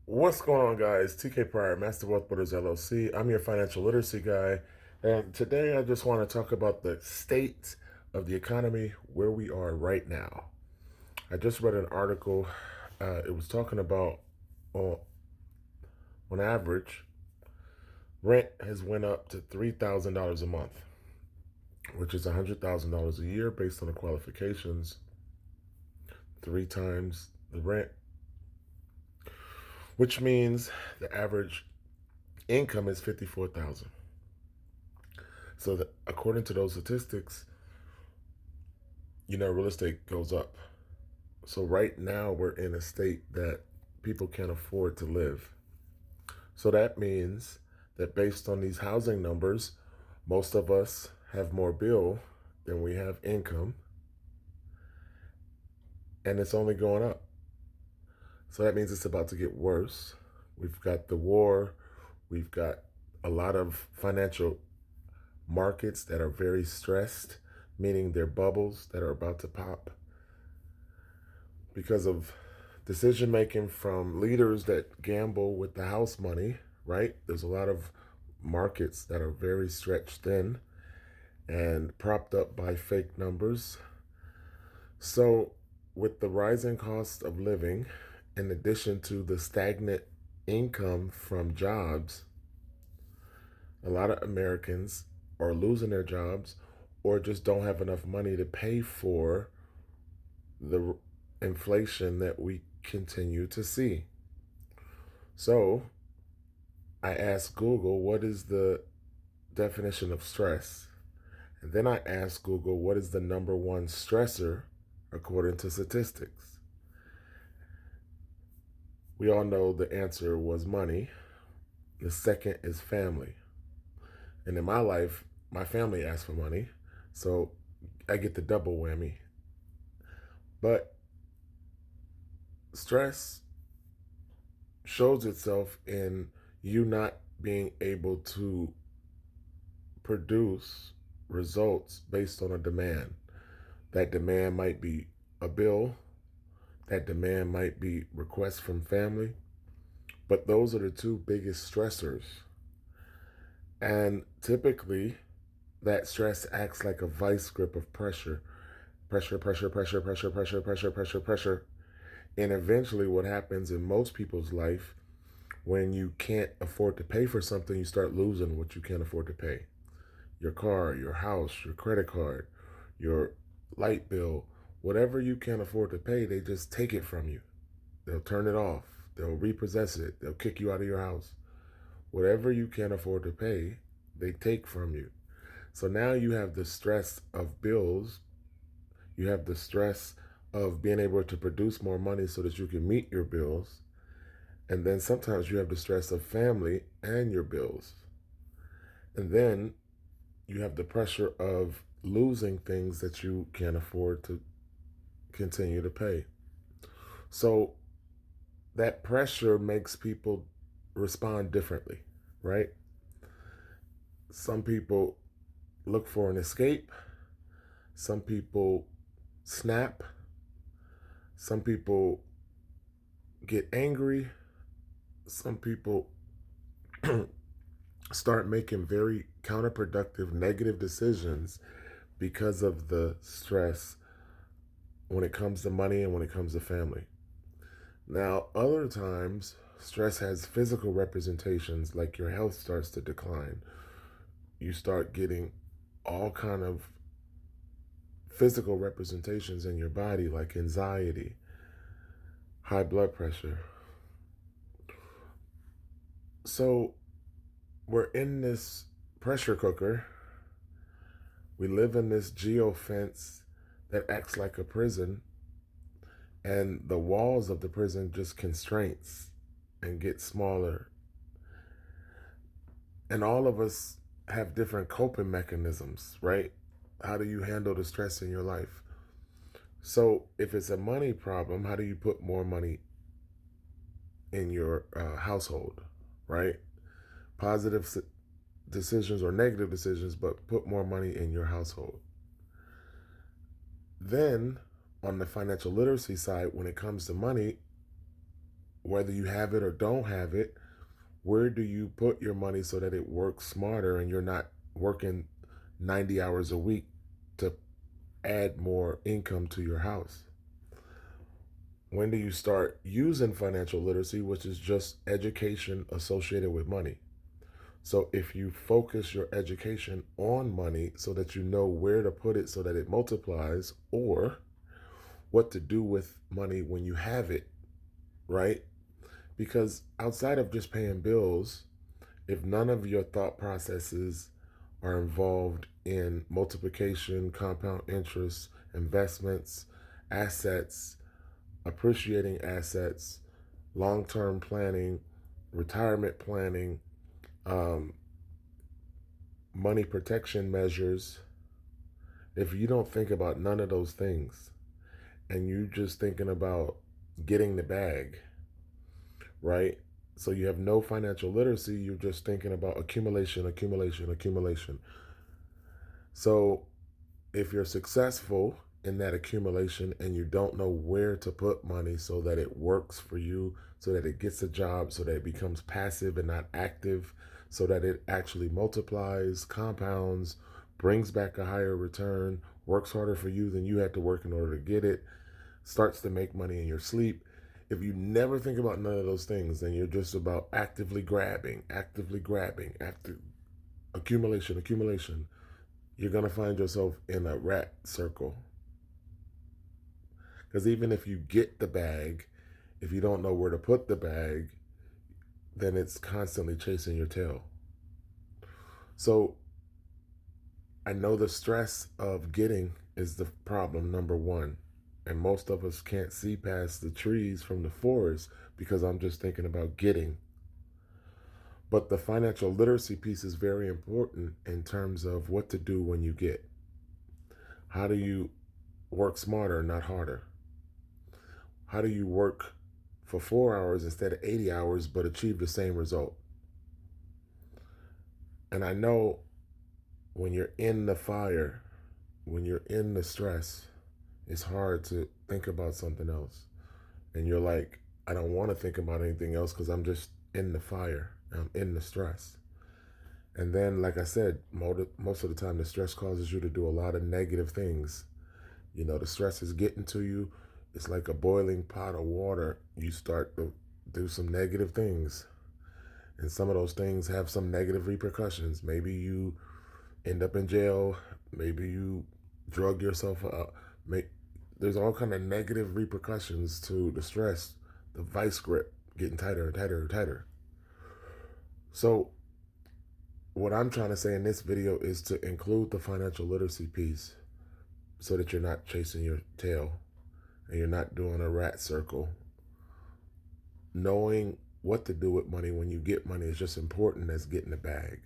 What's going on, guys? TK Pryor, Master Wealth Builders LLC. I'm your financial literacy guy, and today I just want to talk about the state of the economy where we are right now. I just read an article. It was talking about on, on average, rent has went up to $3,000 a month, which is $100,000 a year based on the qualifications. 3 times the rent, which means the average income is 54,000. So that according to those statistics, real estate goes up. So right now we're in a state that people can't afford to live. So that means that based on these housing numbers, most of us have more bill than we have income, and it's only going up. So that means it's about to get worse. We've got the war, we've got a lot of financial markets that are very stressed, meaning they're bubbles that are about to pop because of decision making from leaders that gamble with the house money, right? There's a lot of markets that are very stretched thin and propped up by fake numbers. So, with the rising cost of living, in addition to the stagnant income from jobs, a lot of Americans are losing their jobs or just don't have enough money to pay for the inflation that we continue to see. So I asked Google, what is the definition of stress? And then I asked Google, what is the number one stressor according to statistics? We all know the answer was money. The second is family. And in my life, my family asked for money. So I get the double whammy. But stress shows itself in you not being able to produce results based on a demand. That demand might be a bill, that demand might be requests from family, but those are the two biggest stressors. And typically, that stress acts like a vice grip of pressure. Pressure, pressure, pressure, pressure, pressure, pressure, pressure, pressure. And eventually, what happens in most people's life, when you can't afford to pay for something, you start losing what you can't afford to pay. Your car, your house, your credit card, your light bill, whatever you can't afford to pay, they just take it from you. They'll turn it off. They'll repossess it. They'll kick you out of your house. Whatever you can't afford to pay, they take from you. So now you have the stress of bills. You have the stress of being able to produce more money so that you can meet your bills. And then sometimes you have the stress of family and your bills. And then you have the pressure of losing things that you can't afford to continue to pay. So that pressure makes people respond differently, right? Some people look for an escape. Some people snap. Some people get angry. Some people start making very counterproductive, negative decisions because of the stress when it comes to money and when it comes to family. Now, other times, stress has physical representations like your health starts to decline. You start getting all kind of physical representations in your body like anxiety, high blood pressure. So we're in this pressure cooker. We live in this geofence that acts like a prison, and the walls of the prison just constraints and get smaller. And all of us have different coping mechanisms, right? How do you handle the stress in your life? So if it's a money problem, how do you put more money in your household, right? Positive decisions or negative decisions, but put more money in your household. Then on the financial literacy side, when it comes to money, whether you have it or don't have it, where do you put your money so that it works smarter and you're not working 90 hours a week to add more income to your house? When do you start using financial literacy, which is just education associated with money? So if you focus your education on money so that you know where to put it so that it multiplies, or what to do with money when you have it, right? Because outside of just paying bills, if none of your thought processes are involved in multiplication, compound interest, investments, assets, appreciating assets, long-term planning, retirement planning, um, money protection measures, if you don't think about none of those things and you just thinking about getting the bag, right? So you have no financial literacy, you're just thinking about accumulation, accumulation, accumulation. So if you're successful in that accumulation and you don't know where to put money so that it works for you, so that it gets a job, so that it becomes passive and not active, so that it actually multiplies, compounds, brings back a higher return, works harder for you than you had to work in order to get it, starts to make money in your sleep. If you never think about none of those things, then you're just about actively grabbing, active accumulation, accumulation. You're going to find yourself in a rat circle. Because even if you get the bag, if you don't know where to put the bag, then it's constantly chasing your tail. So I know the stress of getting is the problem number one. And most of us can't see past the trees from the forest because I'm just thinking about getting. But the financial literacy piece is very important in terms of what to do when you get. How do you work smarter, not harder? How do you work for 4 hours instead of 80 hours but achieve the same result? And I know when you're in the fire, when you're in the stress, it's hard to think about something else. And you're like, I don't want to think about anything else because I'm just in the fire. I'm in the stress. And then, like I said, most of the time, the stress causes you to do a lot of negative things. You know, the stress is getting to you. It's like a boiling pot of water. You start to do some negative things. And some of those things have some negative repercussions. Maybe you end up in jail. Maybe you drug yourself out. There's all kind of negative repercussions to the stress, the vice grip getting tighter and tighter and tighter. So what I'm trying to say in this video is to include the financial literacy piece so that you're not chasing your tail and you're not doing a rat circle. Knowing what to do with money when you get money is just important as getting the bag.